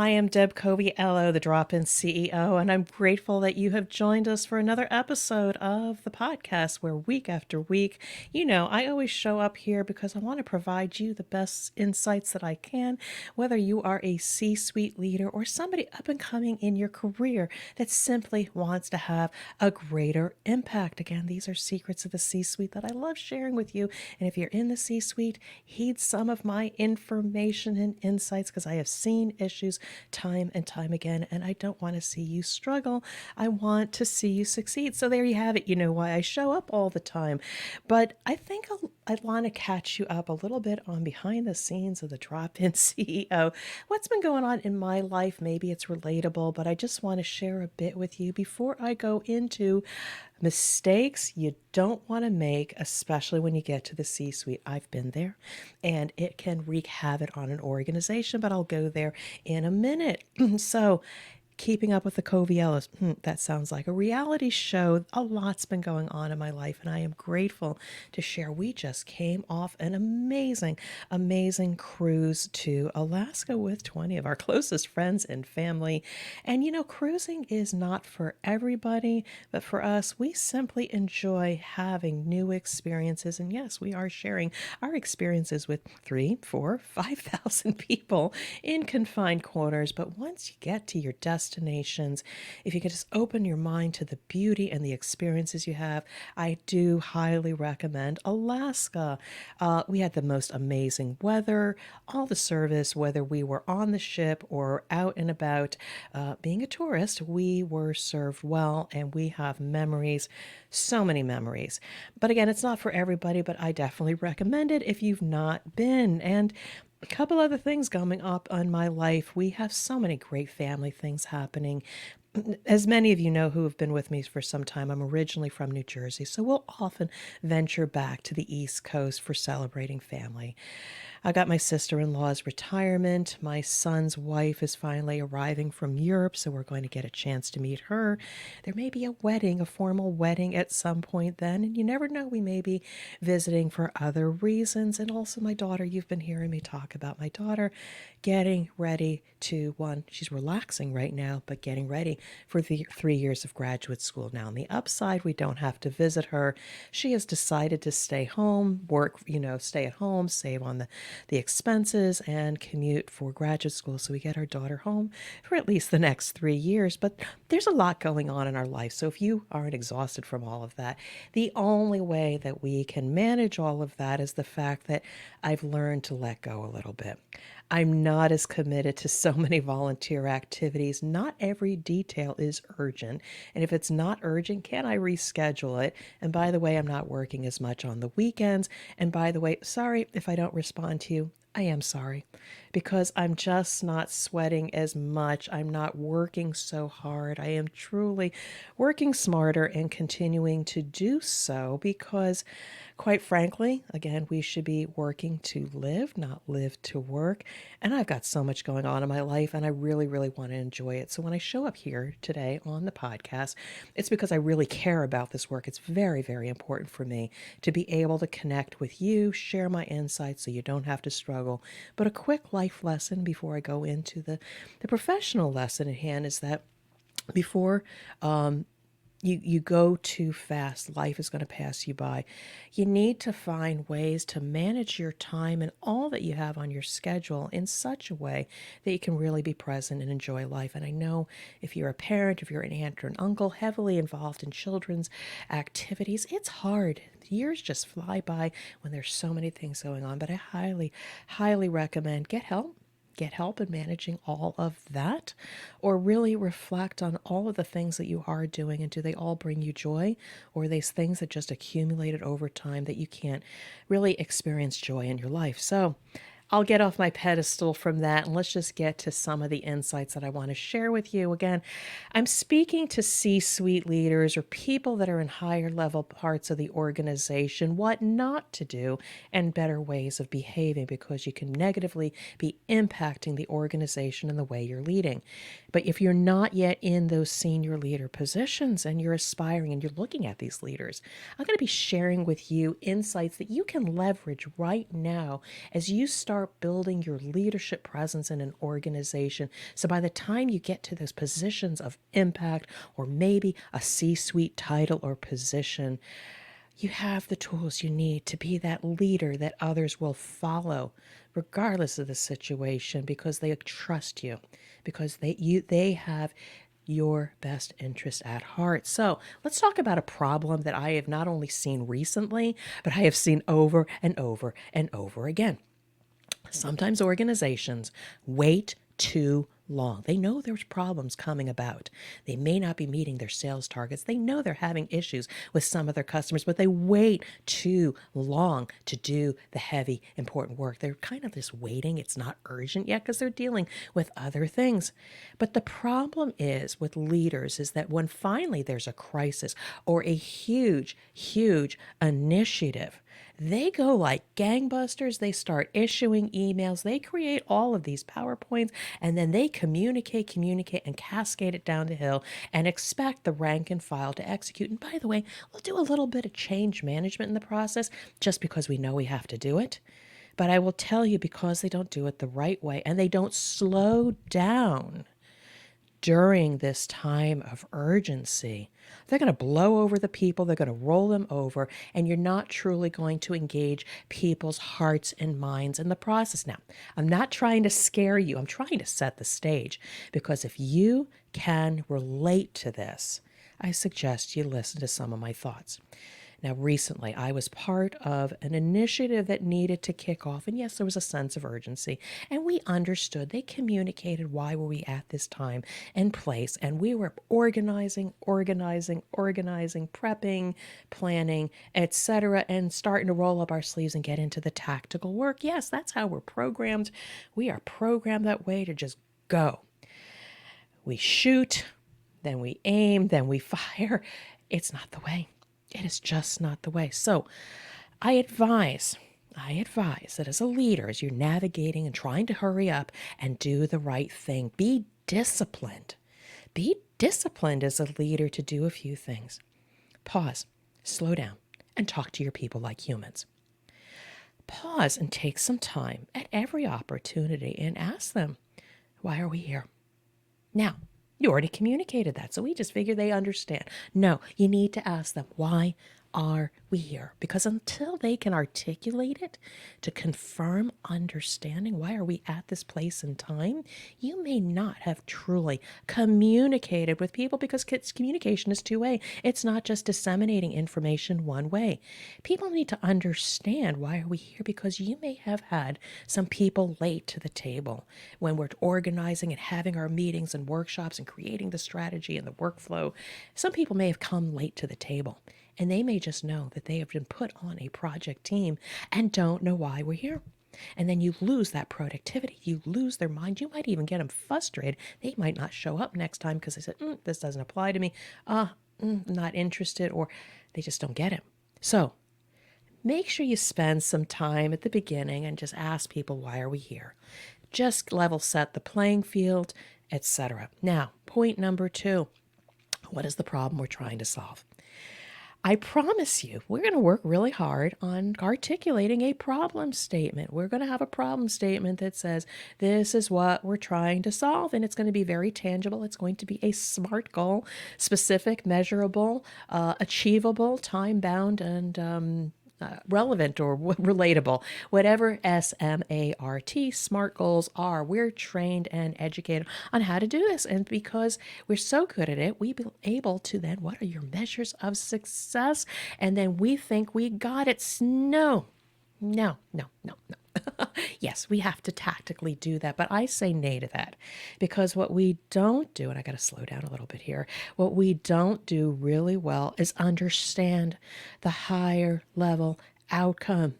I am Deb Coviello, the Drop-In CEO, and I'm grateful that you have joined us for another episode of the podcast where week after week, I always show up here because I want to provide you the best insights that I can, whether you are a C-suite leader or somebody up and coming in your career that simply wants to have a greater impact. Again, these are secrets of the C-suite that I love sharing with you. And if you're in the C-suite, heed some of my information and insights because I have seen issues time and time again, and I don't want to see you struggle. I want to see you succeed. So there you have it. You know why I show up all the time. But I think I'd want to catch you up a little bit on behind the scenes of the Drop-In CEO. What's been going on in my life? Maybe it's relatable, but I just want to share a bit with you before I go into mistakes you don't want to make, especially when you get to the C-suite. I've been there, and it can wreak havoc on an organization, but I'll go there in a minute. So, keeping up with the Coviellos. That sounds like a reality show. A lot's been going on in my life, and I am grateful to share. We just came off an amazing, amazing cruise to Alaska with 20 of our closest friends and family. And cruising is not for everybody, but for us, we simply enjoy having new experiences. And yes, we are sharing our experiences with 3, 4, 5,000 people in confined quarters. But once you get to your destinations, if you could just open your mind to the beauty and the experiences you have, I do highly recommend Alaska. We had the most amazing weather, all the service, whether we were on the ship or out and about. Being a tourist, we were served well, and we have memories, so many memories. But again, it's not for everybody, but I definitely recommend it if you've not been. And a couple other things coming up on my life. We have so many great family things happening. As many of you know who have been with me for some time, I'm originally from New Jersey, so we'll often venture back to the East Coast for celebrating family. I got my sister-in-law's retirement. My son's wife is finally arriving from Europe, so we're going to get a chance to meet her. There may be a wedding, a formal wedding at some point then, and you never know, we may be visiting for other reasons. And also my daughter, you've been hearing me talk about my daughter getting ready to, one, she's relaxing right now, but getting ready for the 3 years of graduate school now. On the upside, we don't have to visit her. She has decided to stay home, work, stay at home, save on the expenses, and commute for graduate school. So we get our daughter home for at least the next 3 years. But there's a lot going on in our life. So if you aren't exhausted from all of that, the only way that we can manage all of that is the fact that I've learned to let go a little bit. I'm not as committed to so many volunteer activities. Not every detail is urgent. And if it's not urgent, can I reschedule it? And by the way, I'm not working as much on the weekends. And by the way, sorry if I don't respond to you. I am sorry because I'm just not sweating as much. I'm not working so hard. I am truly working smarter and continuing to do so because, quite frankly, again, we should be working to live, not live to work. And I've got so much going on in my life, and I really, really want to enjoy it. So when I show up here today on the podcast, it's because I really care about this work. It's very, very important for me to be able to connect with you, share my insights so you don't have to struggle. But a quick life lesson before I go into the professional lesson at hand is that before you go too fast, life is going to pass you by. You need to find ways to manage your time and all that you have on your schedule in such a way that you can really be present and enjoy life. And I know if you're a parent, if you're an aunt or an uncle heavily involved in children's activities, it's hard. The years just fly by when there's so many things going on. But I highly, highly recommend get help. Get help in managing all of that, or really reflect on all of the things that you are doing, and do they all bring you joy, or are these things that just accumulated over time that you can't really experience joy in your life? So I'll get off my pedestal from that, and let's just get to some of the insights that I want to share with you. Again, I'm speaking to C-suite leaders or people that are in higher level parts of the organization, what not to do, and better ways of behaving, because you can negatively be impacting the organization and the way you're leading. But if you're not yet in those senior leader positions and you're aspiring and you're looking at these leaders, I'm going to be sharing with you insights that you can leverage right now as you start start building your leadership presence in an organization. So by the time you get to those positions of impact or maybe a C-suite title or position, you have the tools you need to be that leader that others will follow, regardless of the situation, because they trust you, because they have your best interest at heart. So let's talk about a problem that I have not only seen recently, but I have seen over and over and over again. Sometimes organizations wait too long. They know there's problems coming about. They may not be meeting their sales targets. They know they're having issues with some of their customers, but they wait too long to do the heavy, important work. They're kind of just waiting. It's not urgent yet because they're dealing with other things. But the problem is with leaders is that when finally there's a crisis or a huge, huge initiative, they go like gangbusters. They start issuing emails. They create all of these PowerPoints, and then they communicate, and cascade it down the hill and expect the rank and file to execute. And by the way, we'll do a little bit of change management in the process just because we know we have to do it. But I will tell you, because they don't do it the right way and they don't slow down during this time of urgency, they're going to blow over the people, they're going to roll them over, and you're not truly going to engage people's hearts and minds in the process. Now, I'm not trying to scare you, I'm trying to set the stage, because if you can relate to this, I suggest you listen to some of my thoughts. Now, recently, I was part of an initiative that needed to kick off. And yes, there was a sense of urgency. And we understood. They communicated why were we at this time and place. And we were organizing, prepping, planning, etc., and starting to roll up our sleeves and get into the tactical work. Yes, that's how we're programmed. We are programmed that way to just go. We shoot, then we aim, then we fire. It's not the way. It is just not the way. So I advise that as a leader, as you're navigating and trying to hurry up and do the right thing, be disciplined. Be disciplined as a leader to do a few things. Pause, slow down, and talk to your people like humans. Pause and take some time at every opportunity and ask them, why are we here? Now, you already communicated that, so we just figure they understand. No, you need to ask them, why are we here? Because until they can articulate it to confirm understanding, why are we at this place and time, you may not have truly communicated with people, because communication is two-way. It's not just disseminating information one way. People need to understand, why are we here? Because you may have had some people late to the table when we're organizing and having our meetings and workshops and creating the strategy and the workflow. Some people may have come late to the table, and they may just know that they have been put on a project team and don't know why we're here. And then you lose that productivity. You lose their mind. You might even get them frustrated. They might not show up next time because they said, this doesn't apply to me. Not interested, or they just don't get it. So make sure you spend some time at the beginning and just ask people, why are we here? Just level set the playing field, etc. Now, point number 2, what is the problem we're trying to solve? I promise you, we're going to work really hard on articulating a problem statement. We're going to have a problem statement that says, this is what we're trying to solve, and it's going to be very tangible. It's going to be a SMART goal, specific, measurable, achievable, time-bound, and relevant or relatable, whatever SMART, SMART goals are. We're trained and educated on how to do this. And because we're so good at it, we be able to then, what are your measures of success? And then we think we got it. No. Yes, we have to tactically do that, but I say nay to that, because what we don't do, and I got to slow down a little bit here, what we don't do really well is understand the higher level outcome.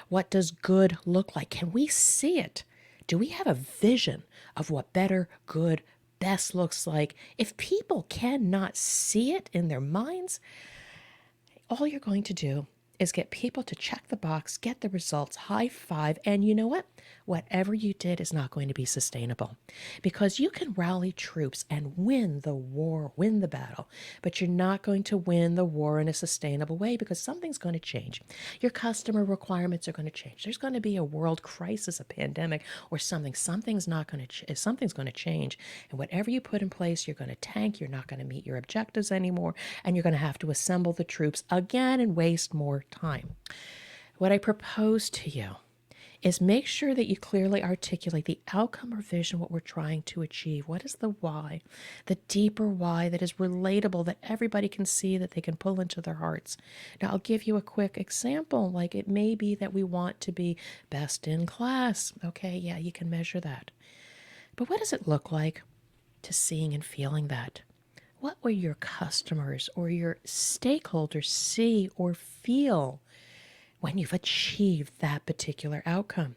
What does good look like? Can we see it? Do we have a vision of what better, good, best looks like? If people cannot see it in their minds, all you're going to do is get people to check the box, get the results, high five, and you know what? Whatever you did is not going to be sustainable because you can rally troops and win the war, win the battle, but you're not going to win the war in a sustainable way because something's going to change. Your customer requirements are going to change. There's going to be a world crisis, a pandemic, or something. Something's going to change, and whatever you put in place, you're going to tank. You're not going to meet your objectives anymore, and you're going to have to assemble the troops again and waste more time. What I propose to you is make sure that you clearly articulate the outcome or vision, what we're trying to achieve. What is the why? The deeper why that is relatable, that everybody can see, that they can pull into their hearts. Now, I'll give you a quick example. Like it may be that we want to be best in class. Okay, yeah, you can measure that. But what does it look like to seeing and feeling that? What will your customers or your stakeholders see or feel when you've achieved that particular outcome?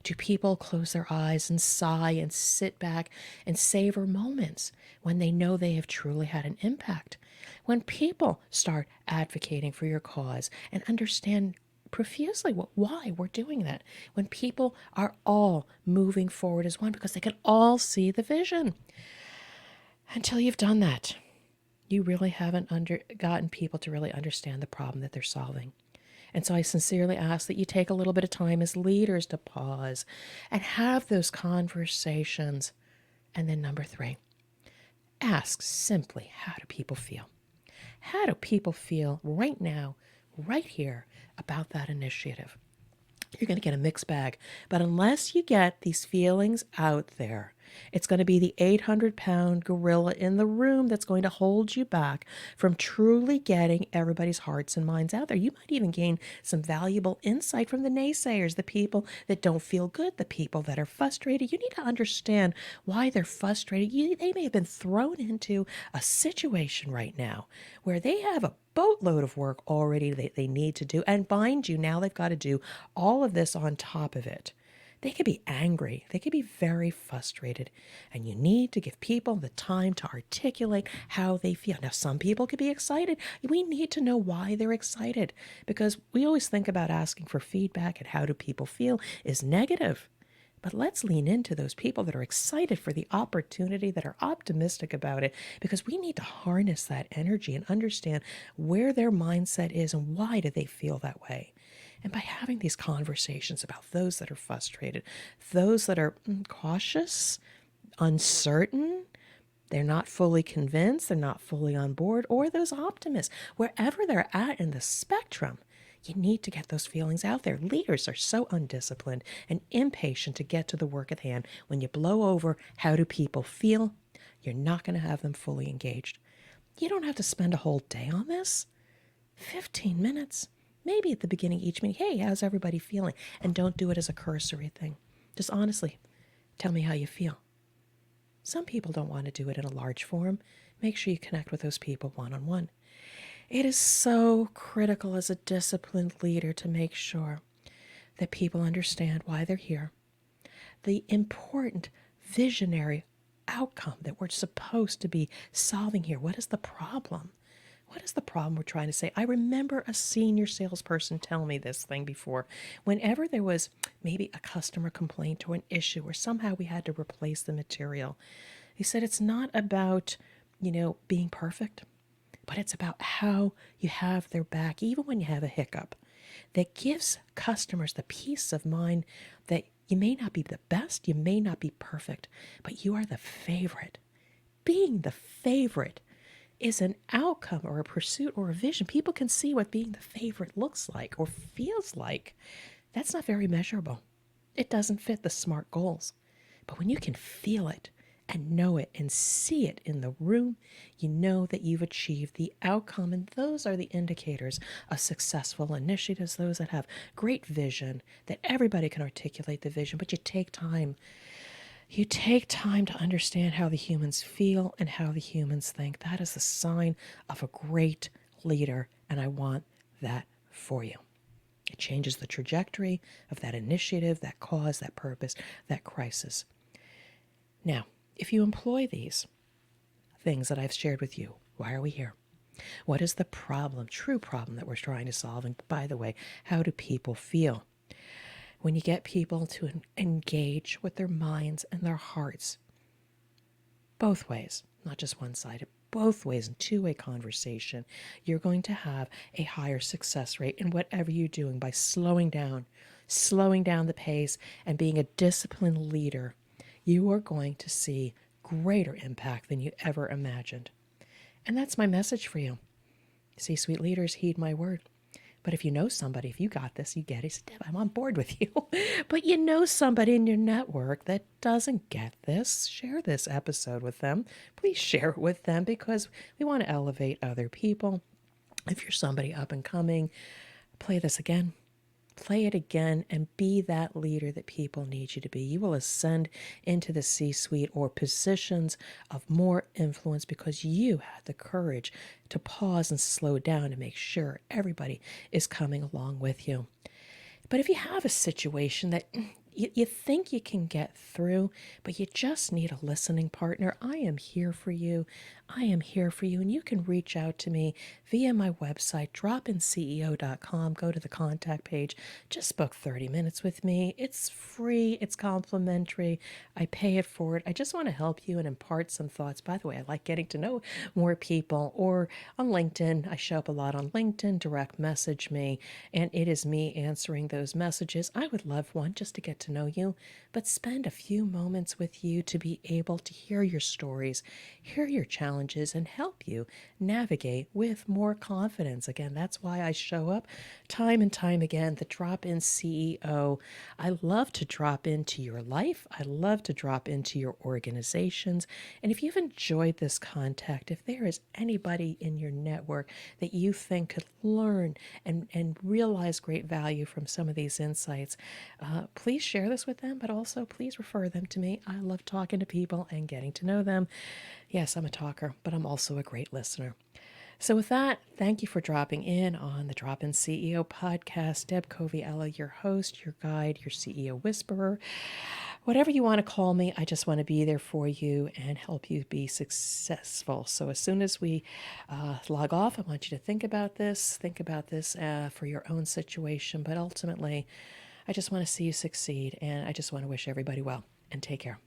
Do people close their eyes and sigh and sit back and savor moments when they know they have truly had an impact? When people start advocating for your cause and understand profusely why we're doing that, when people are all moving forward as one because they can all see the vision. Until you've done that, you really haven't gotten people to really understand the problem that they're solving. And so I sincerely ask that you take a little bit of time as leaders to pause and have those conversations. And then number 3, ask simply, how do people feel? How do people feel right now, right here, about that initiative? You're going to get a mixed bag. But unless you get these feelings out there, it's going to be the 800-pound gorilla in the room that's going to hold you back from truly getting everybody's hearts and minds out there. You might even gain some valuable insight from the naysayers, the people that don't feel good, the people that are frustrated. You need to understand why they're frustrated. They may have been thrown into a situation right now where they have a boatload of work already that they need to do. And mind you, now they've got to do all of this on top of it. They could be angry. They could be very frustrated. And you need to give people the time to articulate how they feel. Now, some people could be excited. We need to know why they're excited because we always think about asking for feedback and how do people feel is negative. But let's lean into those people that are excited for the opportunity, that are optimistic about it, because we need to harness that energy and understand where their mindset is and why do they feel that way. And by having these conversations about those that are frustrated, those that are cautious, uncertain, they're not fully convinced, they're not fully on board, or those optimists, wherever they're at in the spectrum, you need to get those feelings out there. Leaders are so undisciplined and impatient to get to the work at hand. When you blow over, how do people feel? You're not going to have them fully engaged. You don't have to spend a whole day on this. 15 minutes. Maybe at the beginning of each meeting, hey, how's everybody feeling? And don't do it as a cursory thing. Just honestly, tell me how you feel. Some people don't want to do it in a large forum. Make sure you connect with those people one-on-one. It is so critical as a disciplined leader to make sure that people understand why they're here, the important visionary outcome that we're supposed to be solving here. What is the problem? What is the problem we're trying to say? I remember a senior salesperson tell me this thing before. Whenever there was maybe a customer complaint or an issue or somehow we had to replace the material, he said it's not about, being perfect, but it's about how you have their back, even when you have a hiccup, that gives customers the peace of mind that you may not be the best, you may not be perfect, but you are the favorite. Being the favorite is an outcome or a pursuit or a vision. People can see what being the favorite looks like or feels like. That's not very measurable. It doesn't fit the SMART goals. But when you can feel it and know it and see it in the room, you know that you've achieved the outcome. And those are the indicators of successful initiatives, those that have great vision, that everybody can articulate the vision, but you take time. You take time to understand how the humans feel and how the humans think. That is the sign of a great leader, and I want that for you. It changes the trajectory of that initiative, that cause, that purpose, that crisis. Now, if you employ these things that I've shared with you, why are we here? What is the problem, true problem that we're trying to solve? And by the way, how do people feel? When you get people to engage with their minds and their hearts, both ways, not just one sided, both ways in two-way conversation, you're going to have a higher success rate in whatever you're doing by slowing down the pace and being a disciplined leader. You are going to see greater impact than you ever imagined. And that's my message for you. C-suite leaders, heed my word. But if you know somebody, if you got this, you get it. Say, Deb, I'm on board with you. But you know somebody in your network that doesn't get this, share this episode with them. Please share it with them because we want to elevate other people. If you're somebody up and coming, play this again. Play it again and be that leader that people need you to be. You will ascend into the C-suite or positions of more influence because you had the courage to pause and slow down to make sure everybody is coming along with you. But if you have a situation that you think you can get through, but you just need a listening partner, I am here for you. I am here for you. And you can reach out to me via my website, dropinceo.com. Go to the contact page. Just book 30 minutes with me. It's free. It's complimentary. I pay it forward. I just want to help you and impart some thoughts. By the way, I like getting to know more people. Or on LinkedIn, I show up a lot on LinkedIn. Direct message me, and it is me answering those messages. I would love one just to get to know you, but spend a few moments with you to be able to hear your stories, hear your challenges, and help you navigate with more confidence. Again, that's why I show up time and time again, the Drop-In CEO. I love to drop into your life. I love to drop into your organizations. And if you've enjoyed this content, if there is anybody in your network that you think could learn and realize great value from some of these insights, please share this with them, but also please refer them to me. I love talking to people and getting to know them. Yes, I'm a talker, but I'm also a great listener. So with that, thank you for dropping in on the Drop-In CEO podcast. Deb Coviello, your host, your guide, your CEO whisperer. Whatever you want to call me, I just want to be there for you and help you be successful. So as soon as we log off, I want you to think about this for your own situation. But ultimately, I just want to see you succeed, and I just want to wish everybody well, and take care.